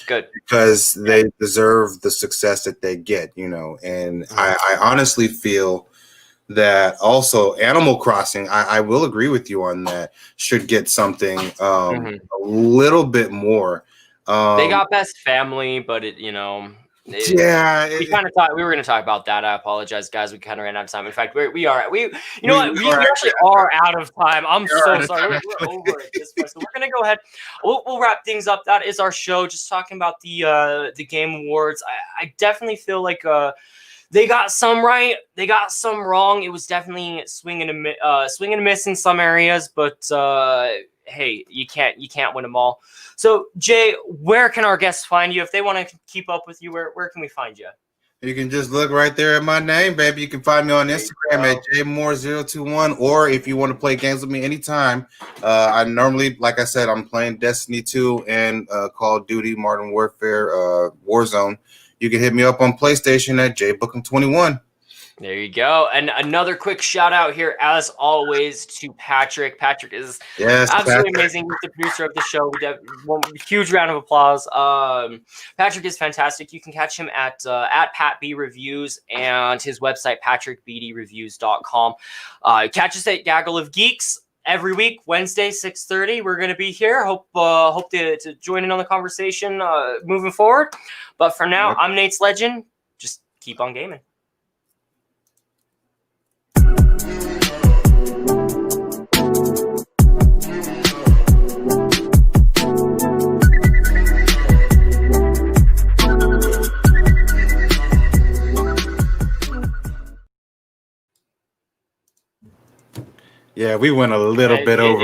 [SPEAKER 1] Good.
[SPEAKER 2] Because they deserve the success that they get, you know. And I honestly feel that also Animal Crossing, I will agree with you on that, should get something a little bit more.
[SPEAKER 1] They got best family, but we kind of thought we were going to talk about that. I apologize, guys. We kind of ran out of time. In fact, we actually are out of time. I'm so sorry. We're over at this point, so we're going to go ahead. We'll wrap things up. That is our show. Just talking about the game awards. I definitely feel like they got some right, they got some wrong. It was definitely swing and a miss in some areas, but hey, you can't win them all. So, Jay, where can our guests find you if they want to keep up with you? Where can we find you?
[SPEAKER 2] You can just look right there at my name, baby. You can find me on Instagram at jmore021, or if you want to play games with me anytime, I normally, like I said, I'm playing Destiny 2 and Call of Duty, Modern Warfare, Warzone. You can hit me up on PlayStation at jbookham21.
[SPEAKER 1] There you go. And another quick shout out here, as always, to Patrick. Patrick is absolutely amazing. He's the producer of the show. We have one huge round of applause. Patrick is fantastic. You can catch him at PatB Reviews and his website, patrickbeattyreviews.com. Catch us at Gaggle of Geeks every week, Wednesday, 6:30. We're going to be here. Hope to join in on the conversation moving forward. But for now, I'm Nateslegend. Just keep on gaming.
[SPEAKER 2] Yeah, we went a little bit over.